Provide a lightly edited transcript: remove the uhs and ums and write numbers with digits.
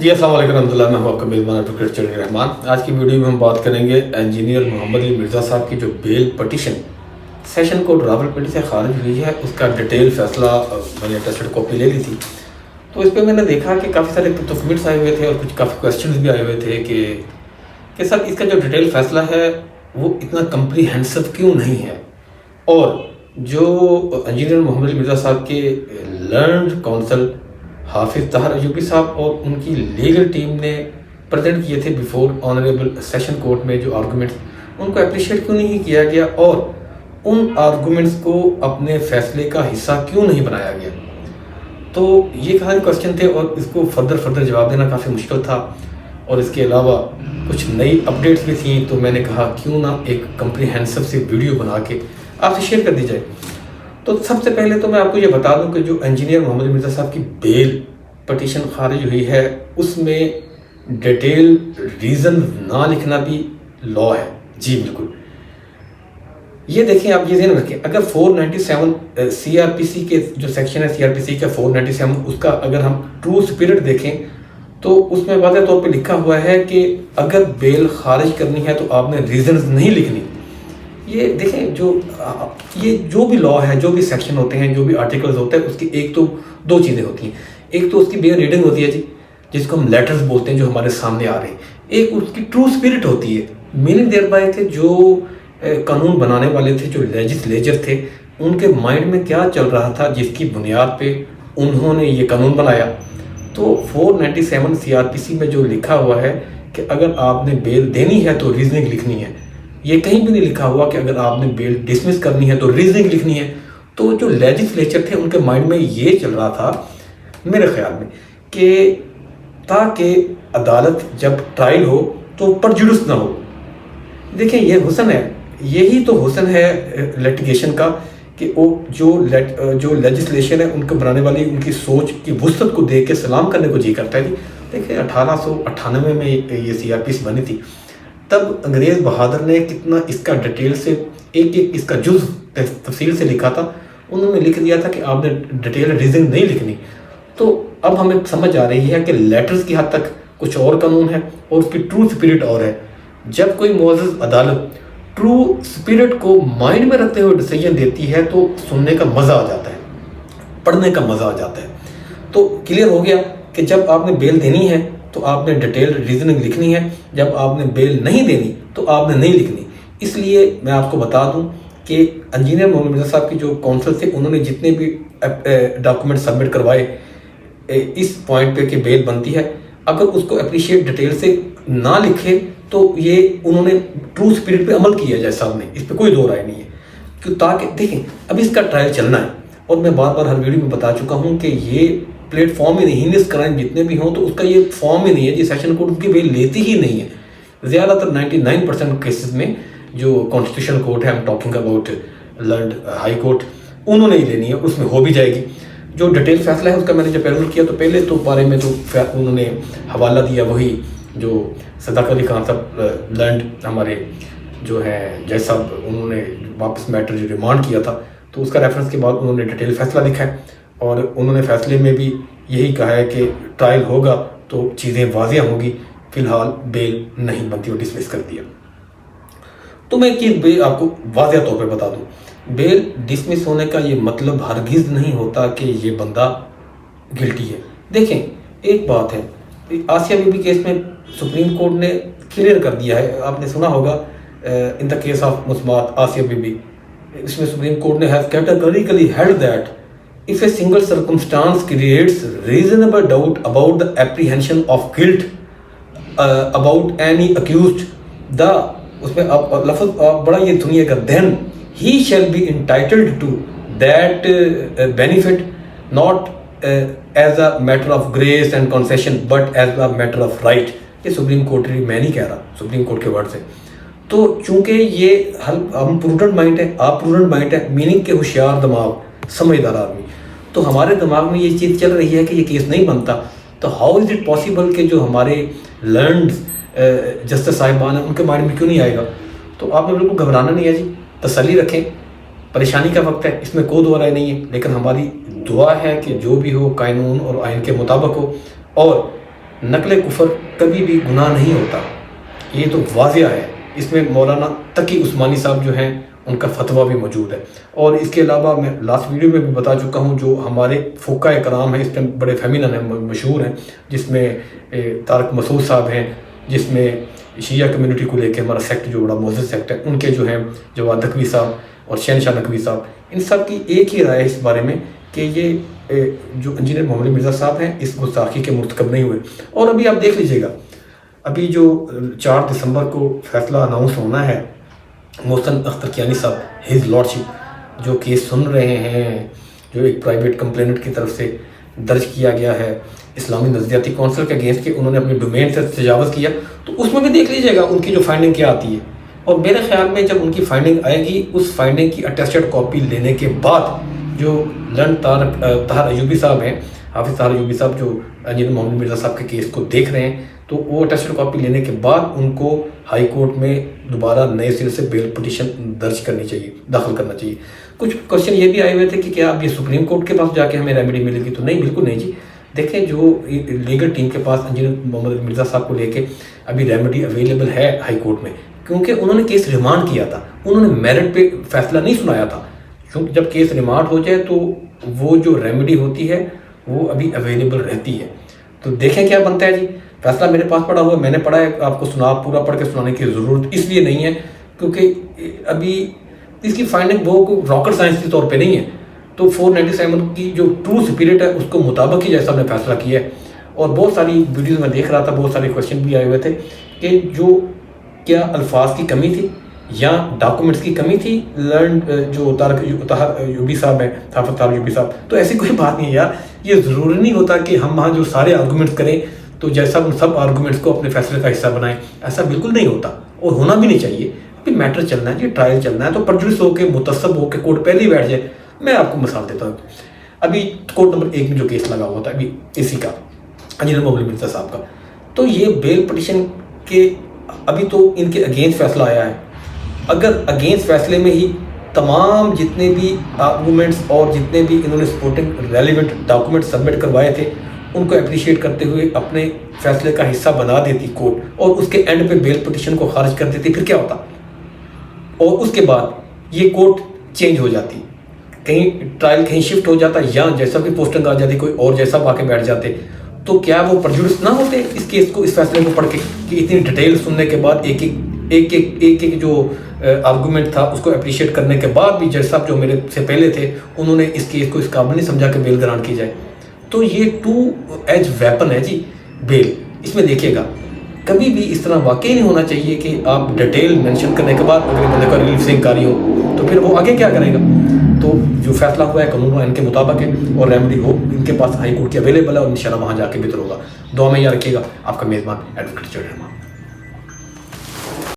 جی السلام علیکم رحمۃ اللہ. میں ہوں آپ کا میزبان ایڈوکیٹ چڑھے رحمان. آج کی ویڈیو میں ہم بات کریں گے انجینئر محمد علی مرزا صاحب کی جو بیل پٹیشن سیشن کورٹ راولپنڈی سے خارج ہوئی ہے اس کا ڈیٹیل فیصلہ میں نے ٹیسٹڈ کاپی لے لی تھی. تو اس پہ میں نے دیکھا کہ کافی سارے ڈاکومنٹس آئے ہوئے تھے اور کچھ کافی کویسچنز بھی آئے ہوئے تھے کہ سر اس کا جو ڈیٹیل فیصلہ ہے وہ اتنا کمپریہنسو کیوں نہیں ہے. اور جو انجینئر محمد علی مرزا صاحب کے لرنڈ کونسل حافظ طاہر ایوبی صاحب اور ان کی لیگل ٹیم نے پریزنٹ کیے تھے بیفور آنریبل سیشن کورٹ میں جو آرگومنٹس ان کو اپریشیٹ کیوں نہیں کیا گیا اور ان آرگومنٹس کو اپنے فیصلے کا حصہ کیوں نہیں بنایا گیا. تو یہ کہا کویسچن تھے اور اس کو فردر جواب دینا کافی مشکل تھا اور اس کے علاوہ کچھ نئی اپڈیٹس بھی تھیں. تو میں نے کہا کیوں نہ ایک کمپریہنسو سی ویڈیو بنا کے آپ سے شیئر کر دی جائے. تو سب سے پہلے تو میں آپ کو یہ بتا دوں کہ جو انجینئر محمد علی مرزا صاحب کی بیل پٹیشن خارج ہوئی ہے اس میں ڈیٹیل ریزن نہ لکھنا بھی لا ہے. جی بالکل. یہ دیکھیں آپ یہ ذہن رکھیں اگر 497 سی آر پی سی کے جو سیکشن ہے سی آر پی سی کا 497 اس کا اگر ہم ٹرو اسپرٹ دیکھیں تو اس میں واضح طور پہ لکھا ہوا ہے کہ اگر بیل خارج کرنی ہے تو آپ نے ریزنز نہیں لکھنی. یہ دیکھیں جو بھی لا ہے جو بھی سیکشن ہوتے ہیں جو بھی آرٹیکلز ہوتے ہیں اس کی ایک تو دو چیزیں ہوتی ہیں. ایک تو اس کی بیئر ریڈنگ ہوتی ہے جی جس کو ہم لیٹرز بولتے ہیں جو ہمارے سامنے آ رہے ہیں. ایک اس کی ٹرو اسپرٹ ہوتی ہے میننگ دیر بائی کہ جو قانون بنانے والے تھے جو لیجسلیچر تھے ان کے مائنڈ میں کیا چل رہا تھا جس کی بنیاد پہ انہوں نے یہ قانون بنایا. تو 497 سی آر پی سی میں جو لکھا ہوا ہے کہ اگر آپ نے بیل دینی ہے تو ریزننگ لکھنی ہے. یہ کہیں بھی نہیں لکھا ہوا کہ اگر آپ نے بیل ڈسمس کرنی ہے تو ریزننگ لکھنی ہے. تو جو لیجسلیچر تھے ان کے مائنڈ میں یہ چل رہا تھا میرے خیال میں کہ تاکہ عدالت جب ٹرائل ہو تو پرجوڈس نہ ہو. دیکھیں یہ حسن ہے, یہی تو حسن ہے لیٹیگیشن کا کہ وہ جو لیجسلیشن ہے ان کو بنانے والی ان کی سوچ کی وسعت کو دیکھ کے سلام کرنے کو جی کرتا ہے. جی دیکھیں 1898 میں یہ سی آر پی سی بنی تھی. تب انگریز بہادر نے کتنا اس کا ڈیٹیل سے ایک اس کا جز تفصیل سے لکھا تھا. انہوں نے لکھ دیا تھا کہ آپ نے ڈیٹیل ریزنگ نہیں لکھنی. تو اب ہمیں سمجھ آ رہی ہے کہ لیٹرز کی حد تک کچھ اور قانون ہے اور اس کی ٹرو اسپرٹ اور ہے. جب کوئی معزز عدالت ٹرو اسپرٹ کو مائنڈ میں رکھتے ہوئے ڈیسیجن دیتی ہے تو سننے کا مزہ آ جاتا ہے, پڑھنے کا مزہ آ جاتا ہے. تو کلیئر ہو گیا کہ جب آپ نے بیل دینی ہے تو آپ نے ڈیٹیل ریزننگ لکھنی ہے, جب آپ نے بیل نہیں دینی تو آپ نے نہیں لکھنی. اس لیے میں آپ کو بتا دوں کہ انجینئر محمد مرزا صاحب کی جو کونسل تھے انہوں نے جتنے بھی ڈاکومنٹ سبمٹ کروائے اس پوائنٹ پہ کہ بیل بنتی ہے, اگر اس کو اپریشیٹ ڈیٹیل سے نہ لکھے تو یہ انہوں نے ٹرو اسپرٹ پہ عمل کیا جائے صاحب نے, اس پہ کوئی دو رائے نہیں ہے. کیوں تاکہ دیکھیں اب اس کا ٹرائل چلنا ہے اور میں بار بار ہر ویڈیو میں بتا چکا ہوں کہ یہ پلیٹ فارم ہی نہیں, ہینس کرائم جتنے بھی ہوں تو اس کا یہ فارم ہی نہیں ہے. جی سیشن کورٹ کی بیل لیتی ہی نہیں ہے. زیادہ تر 99% کیسز میں جو کانسٹیٹیوشنل کورٹ ہے, ہم talking about learned high court, انہوں نے ہی لینی ہے, اس میں ہو بھی جائے گی. جو ڈیٹیل فیصلہ ہے اس کا میں نے جب پیرول کیا تو پہلے تو بارے میں تو انہوں نے حوالہ دیا وہی جو صداقت علی خان صاحب لرنڈ ہمارے جو ہے جج صاحب, انہوں نے واپس میٹر جو ریمانڈ کیا تھا تو اس کا ریفرنس کے بعد انہوں نے ڈیٹیل فیصلہ لکھا ہے اور انہوں نے فیصلے میں بھی یہی کہا ہے کہ ٹرائل ہوگا تو چیزیں واضح ہوں گی. فی الحال بیل نہیں بنتی اور ڈسمس کر دیا. تو میں ایک چیز آپ کو واضح طور پہ بتا دوں, بیل ڈسمس ہونے کا یہ مطلب ہرگز نہیں ہوتا کہ یہ بندہ گلٹی ہے. دیکھیں ایک بات ہے, آسیہ بی بی کیس میں سپریم کورٹ نے کلیئر کر دیا ہے, آپ نے سنا ہوگا ان دا کیس آف مسمات آسیہ بی بی, اس میں سپریم کورٹ نے has categorically held that if a single circumstance creates reasonable doubt about the apprehension of guilt about any accused, اس میں لفظ بڑا یہ سنیے گا, then he shall be entitled to that benefit not as a matter of grace and concession but as a matter of right. یہ supreme court میں نہیں کہہ رہا, سپریم کورٹ کے ورڈ سے. تو چونکہ یہ ہم پروڈنٹ مائنڈ ہے, آپ پروڈنٹ مائنڈ ہے, میننگ کے ہوشیار دماغ, سمجھدار آدمی, تو ہمارے دماغ میں یہ چیز چل رہی ہے کہ یہ کیس نہیں بنتا. تو ہاؤ از اٹ پاسبل کہ جو ہمارے لرنڈ جسٹس صاحبان ہیں ان کے مائنڈ میں کیوں نہیں آئے گا. تو آپ نے بالکل گھبرانا نہیں ہے جی, تسلی رکھیں, پریشانی کا وقت ہے, اس میں کوئی دو رائے نہیں ہے, لیکن ہماری دعا ہے کہ جو بھی ہو قانون اور آئین کے مطابق ہو اور نقل کفر کبھی بھی گناہ نہیں ہوتا، یہ تو واضح ہے، اس میں مولانا تقی عثمانی صاحب جو ہیں ان کا فتویٰ بھی موجود ہے، اور اس کے علاوہ میں لاسٹ ویڈیو میں بھی بتا چکا ہوں جو ہمارے فقہ کرام ہیں اس میں بڑے فیمینن ہیں، مشہور ہیں، جس میں طارق مسعود صاحب ہیں، جس میں شیعہ کمیونٹی کو لے کے ہمارا سیکٹ جو بڑا معزز سیکٹ ہے، ان کے جو ہیں جواد نقوی صاحب اور شہنشاہ نقوی صاحب، ان سب کی ایک ہی رائے ہے اس بارے میں کہ یہ جو انجینئر محمد علی مرزا صاحب ہیں اس گستاخی کے مرتکب نہیں ہوئے۔ اور ابھی آپ دیکھ لیجئے گا، ابھی جو 4 دسمبر کو فیصلہ اناؤنس ہونا ہے، محسن اختر کیانی صاحب ہز لارڈشپ جو کیس سن رہے ہیں، جو ایک پرائیویٹ کمپلینٹ کی طرف سے درج کیا گیا ہے اسلامی نظریاتی کونسل کے اگینسٹ، کہ انہوں نے اپنی ڈومین سے تجاوز کیا، تو اس میں بھی دیکھ لیجئے گا ان کی جو فائنڈنگ کیا آتی ہے، اور میرے خیال میں جب ان کی فائنڈنگ آئے گی، اس فائنڈنگ کی اٹیسٹڈ کاپی لینے کے بعد جو لن طاہر ایوبی صاحب ہیں، حافظ طاہر ایوبی صاحب جو انجینئر محمد مرزا صاحب کے کیس کو دیکھ رہے ہیں، تو وہ اٹیسٹڈ کاپی لینے کے بعد ان کو ہائی کورٹ میں دوبارہ نئے سرے سے بیل پٹیشن درج کرنی چاہیے، داخل کرنا چاہیے۔ کچھ کوشچن یہ بھی آئے ہوئے تھے کہ کیا اب یہ سپریم کورٹ کے پاس جا کے ہمیں ریمیڈی ملے گی، تو نہیں، بالکل نہیں جی۔ دیکھیں جو لیگل ٹیم کے پاس انجینئر محمد علی مرزا صاحب کو لے کے ابھی ریمیڈی اویلیبل ہے ہائی کورٹ میں، کیونکہ انہوں نے کیس ریمانڈ کیا تھا، انہوں نے میرٹ پہ فیصلہ نہیں سنایا تھا، کیونکہ جب کیس ریمانڈ ہو جائے تو وہ جو ریمیڈی ہوتی ہے وہ ابھی اویلیبل رہتی ہے۔ تو دیکھیں کیا بنتا ہے جی۔ فیصلہ میرے پاس پڑا ہوا ہے، میں نے پڑھا ہے، آپ کو پورا پڑھ کے سنانے کی ضرورت اس لیے نہیں ہے کیونکہ ابھی اس کی فائنڈنگ وہ راکٹ سائنس کے طور پہ نہیں ہے، تو 497 کی جو ٹرو سپیرٹ ہے اس کو مطابق ہی جیسا ہم نے فیصلہ کیا ہے۔ اور بہت ساری ویڈیوز میں دیکھ رہا تھا، بہت سارے کویشچن بھی آئے ہوئے تھے کہ جو کیا الفاظ کی کمی تھی یا ڈاکومنٹس کی کمی تھی، جو طاہر ایوبی صاحب ہیں، حافظ طاہر ایوبی صاحب، تو ایسی کوئی بات نہیں ہے یار، یہ ضروری نہیں ہوتا کہ ہم وہاں جو سارے آرگومنٹس کریں تو جیسا ان سب آرگومنٹس کو اپنے فیصلے کا حصہ بنائیں، ایسا بالکل نہیں ہوتا اور ہونا بھی نہیں چاہیے۔ ابھی میٹر چلنا ہے جی، ٹرائل چلنا ہے، تو پرجوڈس ہو کے متصب ہو کے کورٹ پہلے ہی بیٹھ جائے۔ میں آپ کو مثال دیتا ہوں، ابھی کورٹ نمبر 1 میں جو کیس لگا ہوا تھا ابھی اسی کا، انجینئر محمد علی مرزا صاحب کا، تو یہ بیل پٹیشن کے ابھی تو ان کے اگینسٹ فیصلہ آیا ہے۔ اگر اگینسٹ فیصلے میں ہی تمام جتنے بھی آرگومنٹس اور جتنے بھی انہوں نے سپورٹنگ ریلیونٹ ڈاکومنٹ سبمٹ کروائے تھے ان کو اپریشیٹ کرتے ہوئے اپنے فیصلے کا حصہ بنا دیتی کورٹ، اور اس کے اینڈ پہ بیل پٹیشن کو خارج کر دیتی، پھر کیا ہوتا؟ اور اس کے بعد یہ کورٹ چینج ہو جاتی، کہیں ٹرائل کہیں شفٹ ہو جاتا، یا جیسا بھی پوسٹنگ آ جاتی کوئی اور جیسا آ کے بیٹھ جاتے، تو کیا وہ پرجوڈس نہ ہوتے اس کیس کو، اس فیصلے کو پڑھ کے، کہ اتنی ڈیٹیل سننے کے بعد ایک جو آرگومنٹ تھا اس کو اپریشیٹ کرنے کے بعد بھی جج صاحب جو میرے سے پہلے تھے انہوں نے اس کیس کو اس قابل نہیں سمجھا کہ بیل گرانٹ کی جائے۔ تو یہ 2 ایج ویپن ہے جی بیل، اس میں دیکھیے گا کبھی بھی اس طرح واقعی نہیں ہونا چاہیے کہ آپ ڈیٹیل مینشن کرنے کے بعد اگلے بندے کا ریلیف سنگ کاری ہو، تو پھر وہ آگے کیا کرے گا؟ تو جو فیصلہ ہوا ہے قانون ان کے مطابق ہے، اور ریمیڈی ہو ان کے پاس ہائی کورٹ کی اویلیبل ہے، اور انشاءاللہ وہاں جا کے بہتر ہوگا۔ دعا میں یاد رکھیے گا، آپ کا میزبان ایڈوکیٹ چودھری رحمان۔